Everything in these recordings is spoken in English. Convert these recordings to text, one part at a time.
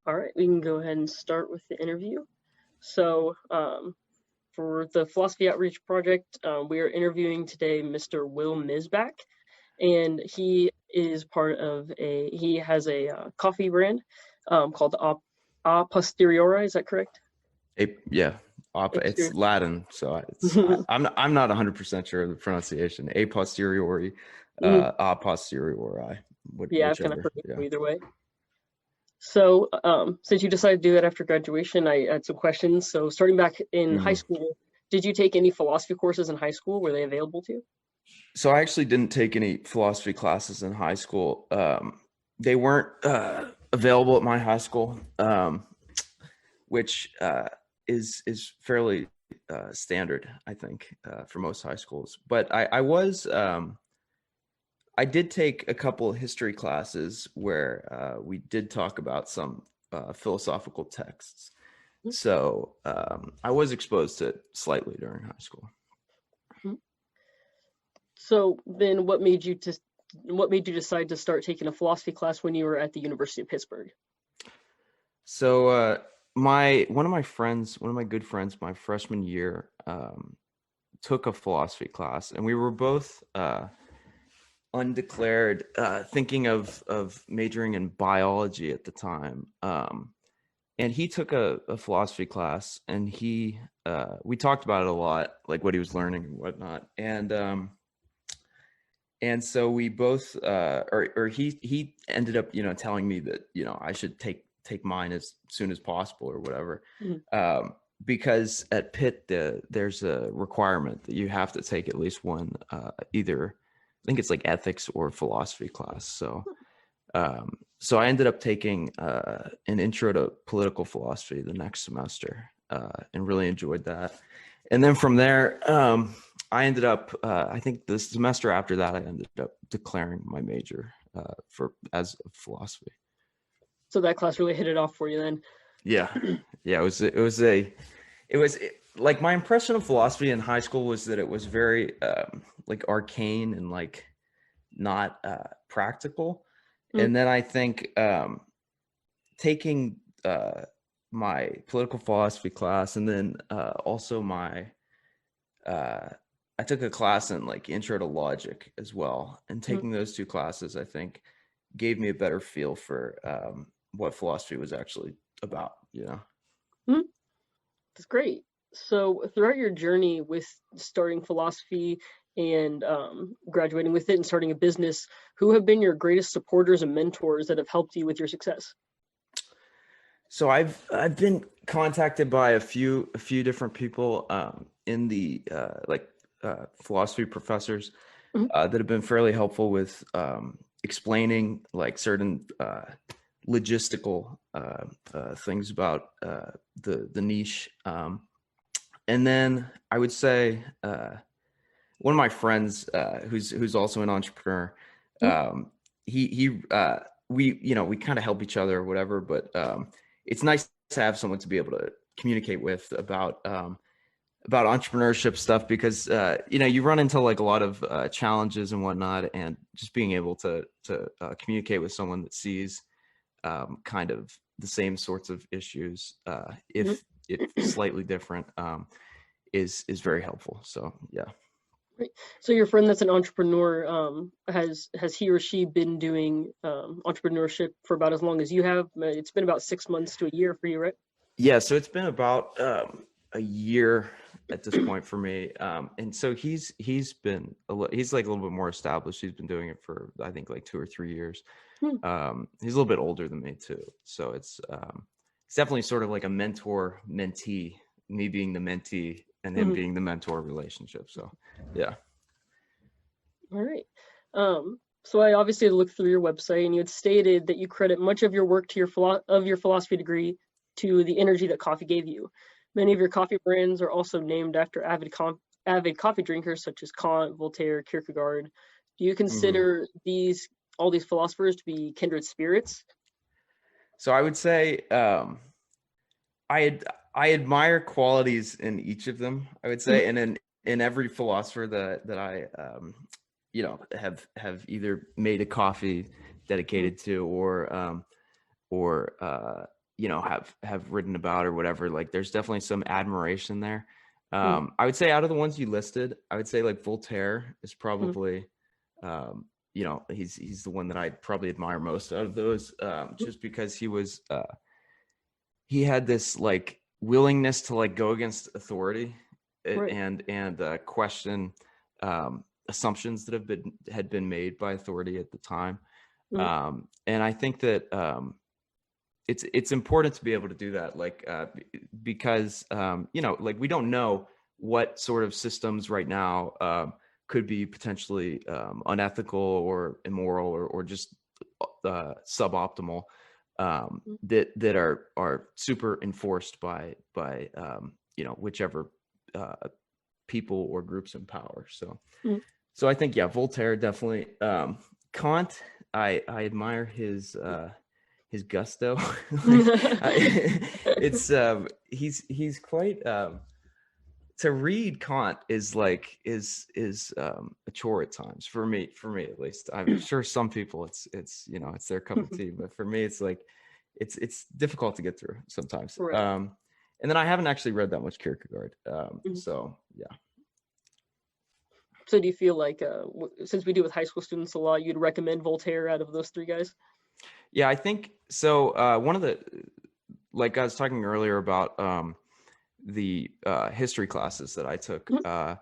All right, we can go ahead and start with the interview. So, for the Philosophy Outreach Project, we are interviewing today Mr. Will Misback, and he has a coffee brand called A Posteriori. Is that correct? Yeah, it's Latin, so I'm not 100% sure of the pronunciation. A posteriori, a posteriori, yeah, I've kind of heard it either way. So, since you decided to do that after graduation, I had some questions. So, starting back in high school, did you take any philosophy courses in high school? Were they available to you? So I actually didn't take any philosophy classes in high school. They weren't available at my high school, which is fairly standard, I think, for most high schools. But I did take a couple of history classes where we did talk about some philosophical texts. So I was exposed to it slightly during high school. So then what made you decide to start taking a philosophy class when you were at the University of Pittsburgh? So one of my good friends, my freshman year, took a philosophy class, and we were both undeclared, thinking of majoring in biology at the time. And he took a philosophy class, and we talked about it a lot, like what he was learning and whatnot. And so we both, or he ended up, telling me that, I should take mine as soon as possible or whatever. Because at Pitt, there's a requirement that you have to take at least one, either, I think it's like ethics or philosophy class. So I ended up taking an intro to political philosophy the next semester, and really enjoyed that. And then from there, I ended up, I think the semester after that, I ended up declaring my major as philosophy. So that class really hit it off for you then? Yeah. It was like, my impression of philosophy in high school was that it was very like arcane and like not practical. And then I think taking my political philosophy class, and then also I took a class in like intro to logic as well. And taking those two classes, I think, gave me a better feel for what philosophy was actually about, That's great. So throughout your journey with starting philosophy and graduating with it and starting a business, who have been your greatest supporters and mentors that have helped you with your success? So I've been contacted by a few different people in the philosophy professors that have been fairly helpful with explaining like certain logistical things about the niche. And then I would say one of my friends who's also an entrepreneur, we kind of help each other or whatever, but it's nice to have someone to be able to communicate with about entrepreneurship stuff, because you run into like a lot of challenges and whatnot, and just being able to communicate with someone that sees kind of the same sorts of issues, if slightly different, is very helpful. So yeah. Right. So your friend that's an entrepreneur, has he or she been doing entrepreneurship for about as long as you have? It's been about 6 months to a year for you, right? Yeah, so it's been about a year at this point for me, and so he's like a little bit more established. He's been doing it for, I think, like 2 or 3 years. He's a little bit older than me too, so it's definitely sort of like a mentor-mentee, me being the mentee and him being the mentor relationship. So yeah. All right. So I obviously looked through your website, and you had stated that you credit much of your work to your philosophy degree to the energy that coffee gave you. Many of your coffee brands are also named after avid coffee drinkers such as Kant, Voltaire, Kierkegaard. Do you consider all these philosophers to be kindred spirits? So I would say I admire qualities in each of them, I would say, and in every philosopher that I have either made a coffee dedicated to, or have written about or whatever. Like there's definitely some admiration there. Mm, I would say out of the ones you listed, I would say like Voltaire is mm, probably, he's the one that I probably admire most out of those, mm. just because he had this like willingness to like go against authority Right. and question assumptions that had been made by authority at the time. Mm, And I think that it's important to be able to do that, like because like we don't know what sort of systems right now could be potentially unethical or immoral or just suboptimal, mm, that are super enforced by whichever people or groups in power. mm. So I think, yeah, Voltaire definitely. Kant, I admire his gusto. Like, it's he's quite to read Kant is like is a chore at times for me at least. I'm sure some people it's it's their cup of tea, but for me it's like it's difficult to get through sometimes. Right. And then I haven't actually read that much Kierkegaard. Mhm. So yeah. So do you feel like, since we do with high school students a lot, you'd recommend Voltaire out of those three guys? Yeah, I think so. One of the, like I was talking earlier about the history classes that I took. Mhm,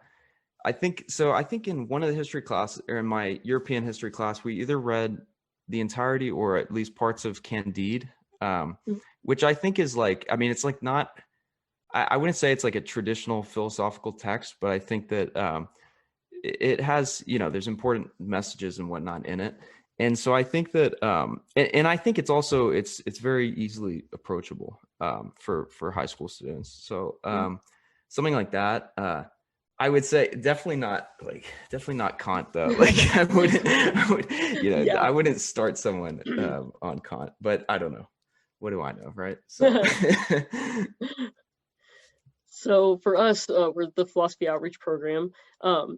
I think so. I think in one of the history classes, or in my European history class, we either read the entirety or at least parts of Candide, mhm. which I think is like, I mean, it's like not. I wouldn't say it's like a traditional philosophical text, but I think that it has, there's important messages and whatnot in it. And so I think that and I think it's also it's very easily approachable for high school students. So Mm. something like that. I would say definitely not Kant though. Like I Yeah. wouldn't start someone on Kant, but I don't know. What do I know, right? So So for us, we're the philosophy outreach program.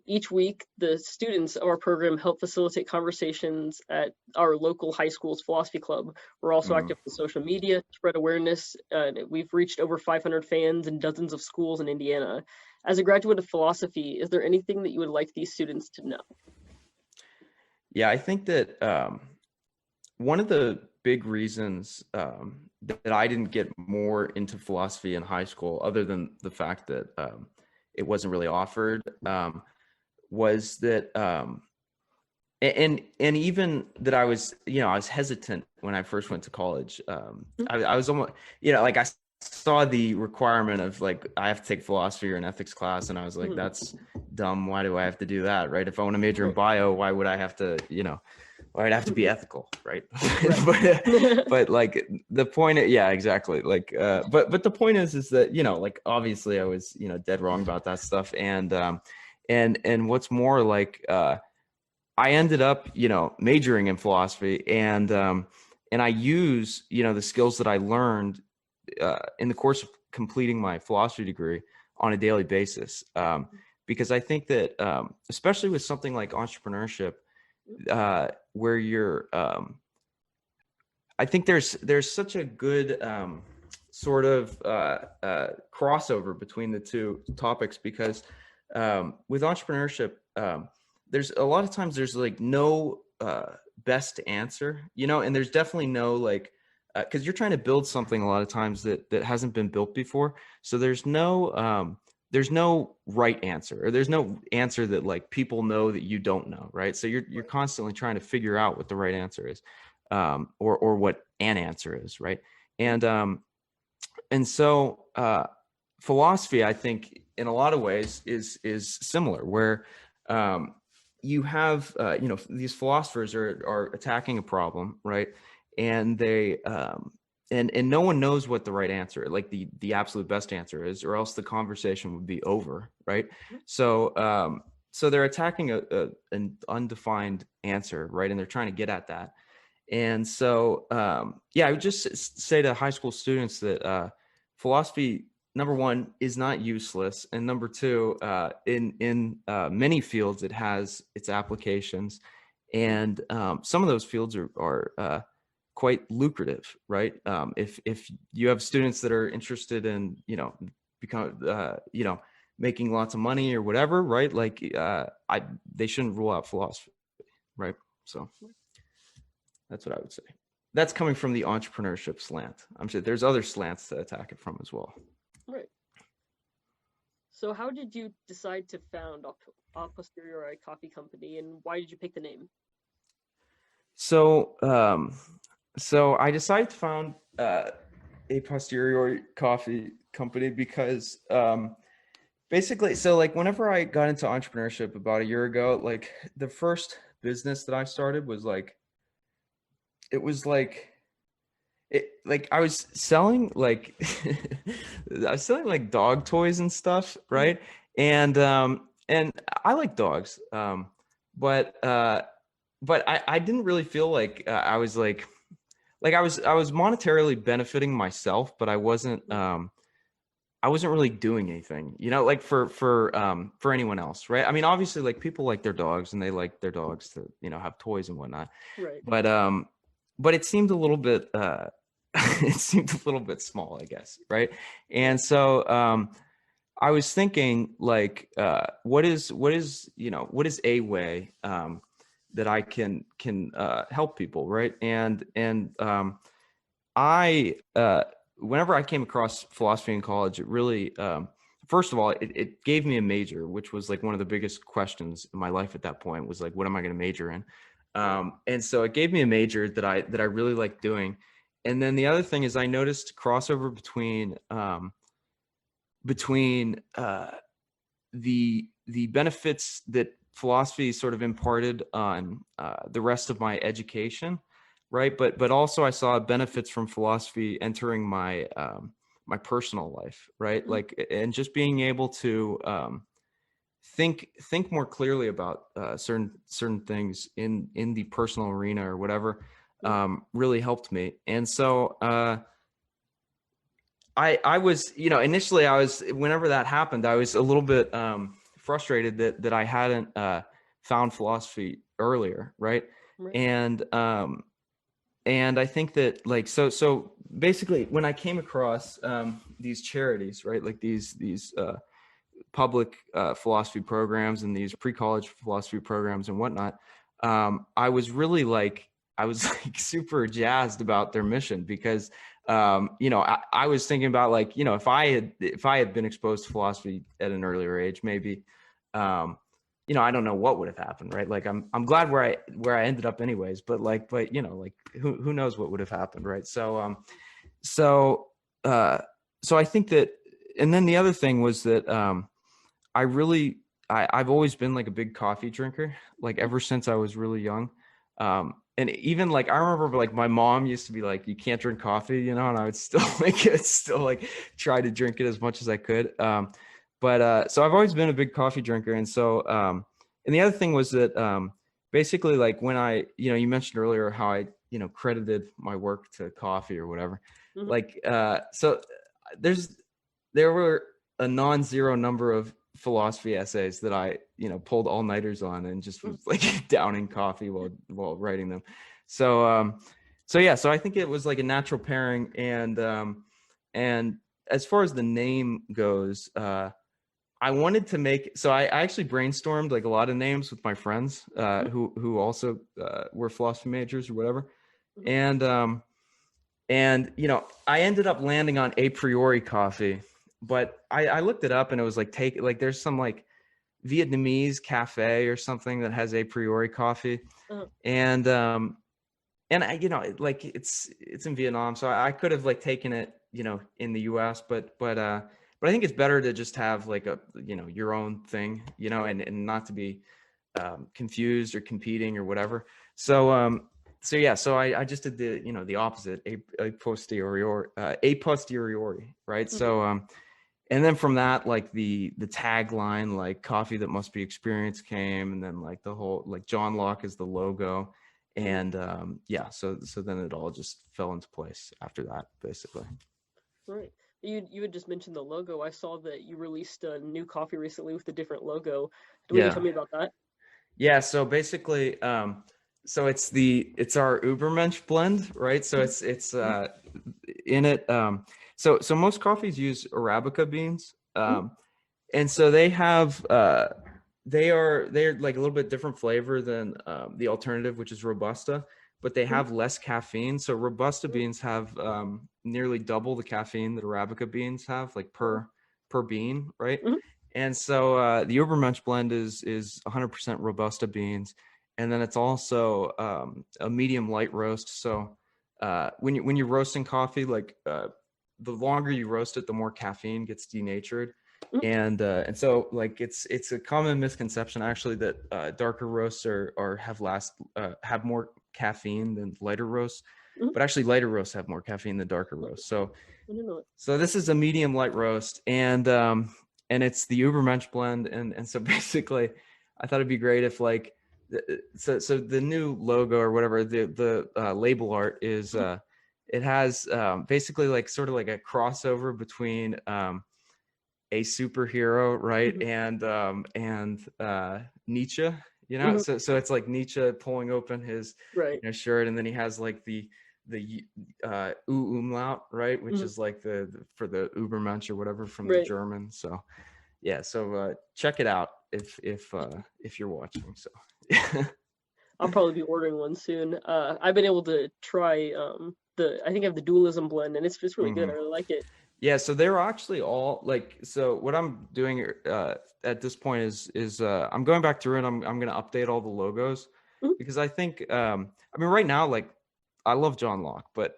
Each week, the students of our program help facilitate conversations at our local high school's philosophy club. We're also mm. active on social media, spread awareness. We've reached over 500 fans in dozens of schools in Indiana. As a graduate of philosophy, is there anything that you would like these students to know? Yeah, I think that one of the big reasons that I didn't get more into philosophy in high school, other than the fact that it wasn't really offered, was that, and even that I was, I was hesitant when I first went to college. I was almost, like I saw the requirement of like I have to take philosophy or an ethics class, and I was like, Mhm. that's dumb. Why do I have to do that? Right? If I want to major in Right. bio, why would I have to, or I'd have to be ethical, right? Right. but like the point, yeah, exactly. Like, but the point is that like obviously I was dead wrong about that stuff, and what's more, like I ended up majoring in philosophy, and I use the skills that I learned in the course of completing my philosophy degree on a daily basis, because I think that especially with something like entrepreneurship, where you're I think there's such a good sort of crossover between the two topics, because with entrepreneurship, there's a lot of times there's like no best answer, and there's definitely no like, because you're trying to build something a lot of times that hasn't been built before, so there's no right answer, or there's no answer that like people know that you don't know, right? So you're constantly trying to figure out what the right answer is, or what an answer is, right? And so philosophy, I think, in a lot of ways is similar, where you have these philosophers are attacking a problem, right? And they and no one knows what the right answer, like the absolute best answer is, or else the conversation would be over, right? So they're attacking an undefined answer, right? And they're trying to get at that. And so yeah, I would just say to high school students that philosophy, number one, is not useless, and number two, in many fields it has its applications, and some of those fields are quite lucrative, right? If you have students that are interested in, become, making lots of money or whatever, right? Like, they shouldn't rule out philosophy, right? So that's what I would say. That's coming from the entrepreneurship slant. I'm sure there's other slants to attack it from as well. Right. So how did you decide to found A Posteriori Coffee Company, and why did you pick the name? So, so I decided to found A Posteriori Coffee Company because basically, so like whenever I got into entrepreneurship about a year ago, like the first business that I started was like, it was like, I was selling like I was selling like dog toys and stuff, right? And I like dogs, but I didn't really feel like I was like I was monetarily benefiting myself, but I wasn't really doing anything, like for anyone else, right? I mean, obviously, like people like their dogs and they like their dogs to have toys and whatnot, Right. but it seemed a little bit it seemed a little bit small, I guess, right? And so I was thinking like what is a way that I can help people, right? And I whenever I came across philosophy in college, it really first of all, it gave me a major, which was like one of the biggest questions in my life at that point, was like, what am I going to major in? And so it gave me a major that I really liked doing. And then the other thing is I noticed crossover between the benefits that philosophy sort of imparted on the rest of my education, right? But also I saw benefits from philosophy entering my my personal life, right? Like, and just being able to think more clearly about certain things in the personal arena or whatever really helped me. And so I was, initially I was, whenever that happened, I was a little bit frustrated that I hadn't found philosophy earlier, right? Right. And I think that like so basically when I came across these charities, right, like these public philosophy programs and these pre-college philosophy programs and whatnot, I was really like super jazzed about their mission because I was thinking about like, if I had been exposed to philosophy at an earlier age, maybe I don't know what would have happened, right? Like I'm glad where I ended up anyways, but who knows what would have happened, right? So so I think that, and then the other thing was that I've always been like a big coffee drinker, like ever since I was really young. And even like, I remember like my mom used to be like, you can't drink coffee, and I would still try to drink it as much as I could. But so I've always been a big coffee drinker. And so, and the other thing was that, basically like when you mentioned earlier how I, credited my work to coffee or whatever, like, so there were a non-zero number of philosophy essays that I, pulled all-nighters on and just was like downing coffee while writing them. So so I think it was like a natural pairing. And as far as the name goes, I wanted to make, so I actually brainstormed like a lot of names with my friends who also were philosophy majors or whatever. And I ended up landing on A Priori Coffee, but I looked it up and it was like there's some like Vietnamese cafe or something that has A Priori coffee. And I, like it's in Vietnam, so I could have like taken it, in the US, but I think it's better to just have like a, your own thing, and not to be confused or competing or whatever. So so I just did the opposite, a posteriori, right? So and then from that, like the tagline, like coffee that must be experienced, came, and then like the whole, like John Locke is the logo. And so then it all just fell into place after that, basically. Right. You had just mentioned the logo. I saw that you released a new coffee recently with a different logo. Will you tell me about that? Yeah, so basically So it's our Ubermensch blend, right? So it's in it. So most coffees use Arabica beans, and so they're like a little bit different flavor than the alternative, which is Robusta, but they have less caffeine. So Robusta beans have nearly double the caffeine that Arabica beans have, like per bean, right? And so the Ubermensch blend is 100% Robusta beans, and then it's also a medium light roast. So when you're roasting coffee, like the longer you roast it, the more caffeine gets denatured. And so like it's a common misconception actually that darker roasts have more caffeine than lighter roasts, but actually lighter roasts have more caffeine than darker roasts. So this is a medium light roast, and it's the Ubermensch blend, and so basically, I thought it'd be great if like so the new logo or whatever, the label art is it has basically like sort of like a crossover between a superhero, right, and Nietzsche, you know. So it's like Nietzsche pulling open his shirt, and then he has like the umlaut, right, which is like the for the Ubermensch or whatever from the German. So yeah, so check it out if you're watching. So I'll probably be ordering one soon. I've been able to try I think I have the dualism blend, and it's just really good. I really like it. Yeah, so they're actually all like, so what I'm doing at this point is I'm going back through and I'm going to update all the logos, because I think I mean right now, like, I love John Locke, but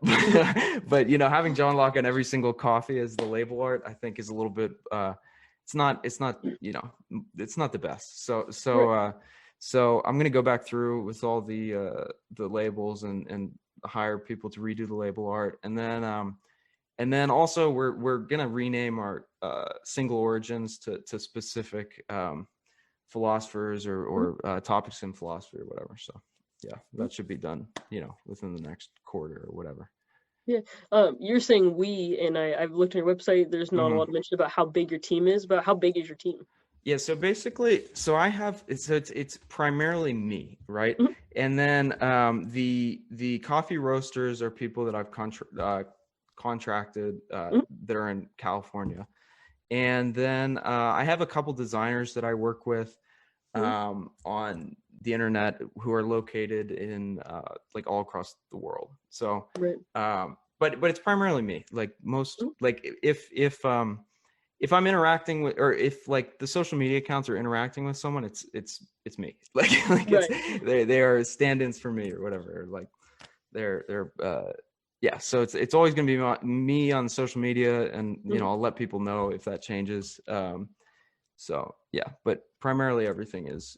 but you know, having John Locke on every single coffee as the label art, I think is a little bit it's not you know, it's not the best. So I'm going to go back through with all the labels and hire people to redo the label art, and then also we're gonna rename our single origins to specific philosophers or topics in philosophy or whatever. So yeah, that should be done, you know, within the next quarter or whatever. Yeah. You're saying we, and I've looked on your website. There's not a lot mentioned about how big your team is. But how big is your team? Yeah, so basically, so I have it's primarily me, right? And then the coffee roasters are people that I've contracted that are in California, and then I have a couple designers that I work with on the internet who are located in like all across the world. So but it's primarily me. Like most like if I'm interacting with, or if like the social media accounts are interacting with someone, it's me. Like it's they are stand-ins for me or whatever. Like they're yeah. So it's always gonna be me on social media, and you know, I'll let people know if that changes. So yeah, but primarily everything is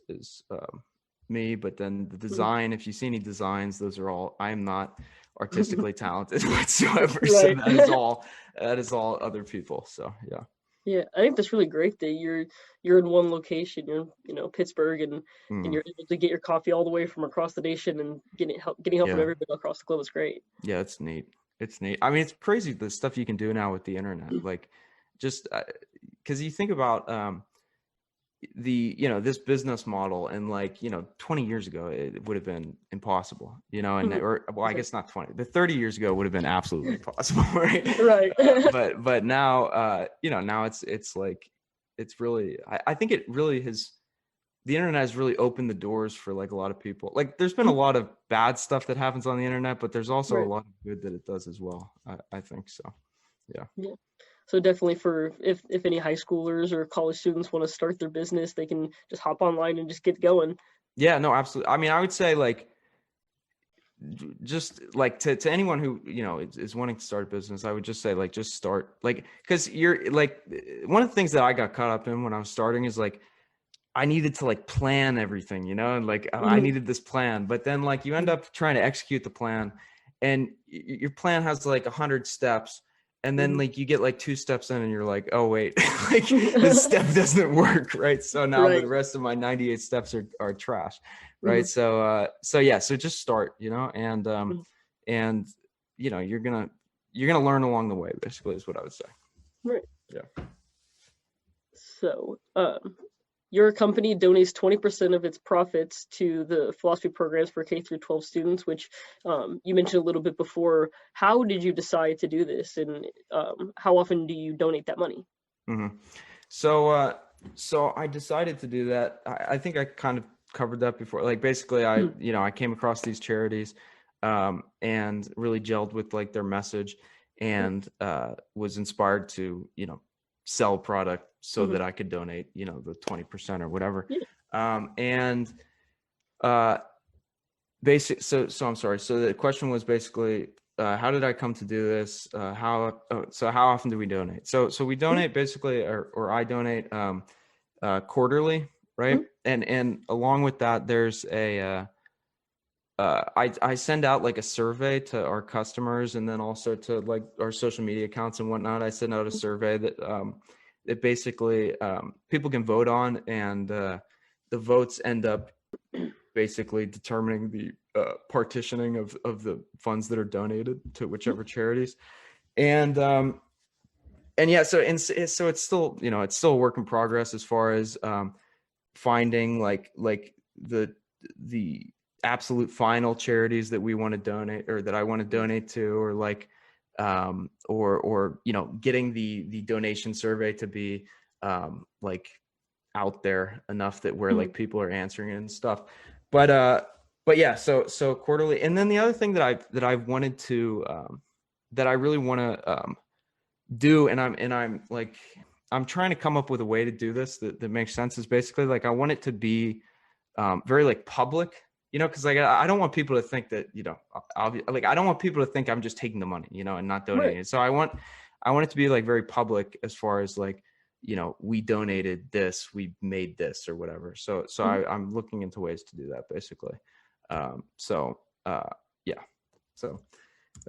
me. But then the design, if you see any designs, those are all, I'm not artistically talented whatsoever. So that is all other people. So yeah. Yeah, I think that's really great that you're in one location. You're you know, Pittsburgh, and you're able to get your coffee all the way from across the nation and getting help from everybody across the globe is great. Yeah, it's neat. It's neat. I mean, it's crazy the stuff you can do now with the internet. Like, just because you think about the, you know, this business model, and like, you know, 20 years ago it would have been impossible, you know, and or well, I guess not 20, but 30 years ago would have been absolutely impossible, right? But now you know, now it's like, it's really, I think it really has, the internet has really opened the doors for like a lot of people. Like there's been a lot of bad stuff that happens on the internet, but there's also a lot of good that it does as well. I think so. Yeah. So definitely for if any high schoolers or college students want to start their business, they can just hop online and just get going. Yeah, no, absolutely. I mean, I would say like, just like to anyone who, you know, is wanting to start a business, I would just say like, just start, like, because you're like, one of the things that I got caught up in when I was starting is like, I needed to like plan everything, you know, and like I needed this plan, but then like you end up trying to execute the plan, and your plan has like 100 steps, and then like you get like 2 steps in and you're like, oh wait, like this step doesn't work, right? So now the rest of my 98 steps are trash, right? So yeah, so just start, you know, and you know, you're gonna learn along the way, basically, is what I would say. Right. Yeah. So your company donates 20% of its profits to the philosophy programs for K through 12 students, which you mentioned a little bit before. How did you decide to do this, and how often do you donate that money? Mm-hmm. So I decided to do that. I think I kind of covered that before. Like basically, I came across these charities, and really gelled with like their message, and was inspired to sell product so that I could donate the 20% or whatever. And basic. So I'm sorry. So the question was basically, how did I come to do this? How often do we donate? So we donate basically, or I donate quarterly, right? And along with that, there's I send out like a survey to our customers, and then also to like our social media accounts and whatnot. I send out a survey that basically people can vote on, and the votes end up basically determining the partitioning of the funds that are donated to whichever charities. And yeah, so it's still it's still a work in progress as far as finding like the absolute final charities that we want to donate, or that I want to donate to, or like or getting the donation survey to be like out there enough that where like people are answering it and stuff. But yeah, so quarterly. And then the other thing that I've wanted to that I really want to do, and I'm trying to come up with a way to do this that makes sense, is basically like I want it to be very like public, because like I don't want people to think that I don't want people to think I'm just taking the money, and not donating it. So I want it to be like very public as far as like we donated this, we made this, or whatever. So I'm looking into ways to do that basically. Yeah, so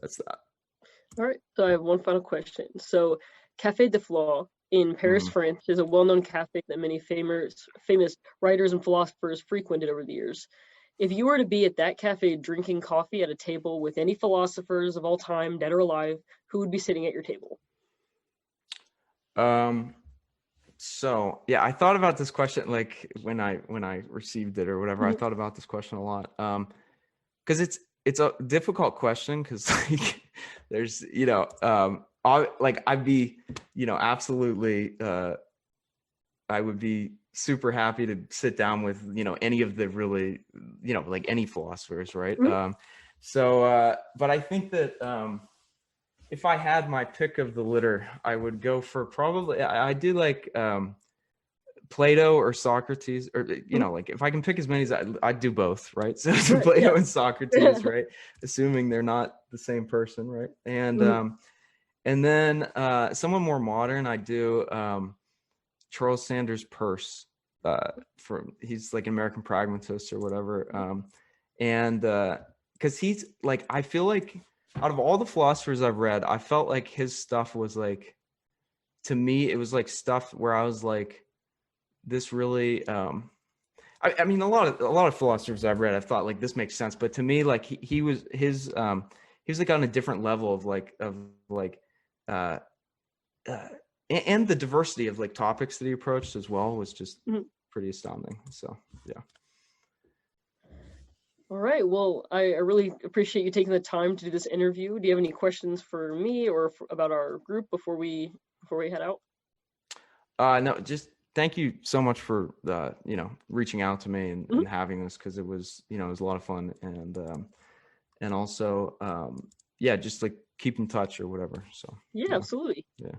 that's that. All right, so I have one final question. So Café de Flore in Paris, France is a well-known cafe that many famous writers and philosophers frequented over the years. If you were to be at that cafe drinking coffee at a table with any philosophers of all time, dead or alive, who would be sitting at your table? So yeah, I thought about this question like when I received it or whatever. I thought about this question a lot. Because it's a difficult question, because like there's I'd be absolutely I would be super happy to sit down with any of the really like any philosophers, right? But I think that if I had my pick of the litter, I would go for probably I do like Plato or Socrates, or like if I can pick as many as I'd do both, right? So Plato and Socrates, right? Assuming they're not the same person, right? And then someone more modern, I do Charles Sanders Peirce. He's like an American pragmatist or whatever, and because he's like, I feel like out of all the philosophers I've read, I felt like his stuff was like, to me, it was like stuff where I was like, this really I mean a lot of philosophers I've read, I've thought like this makes sense, but to me like he was like on a different level of and the diversity of like topics that he approached as well was just pretty astounding. So yeah. All right, well, I really appreciate you taking the time to do this interview. Do you have any questions for me or about our group before we head out? No, just thank you so much for reaching out to me and having this, because it was it was a lot of fun, and also yeah, just like keep in touch or whatever. So yeah. Absolutely. Yeah.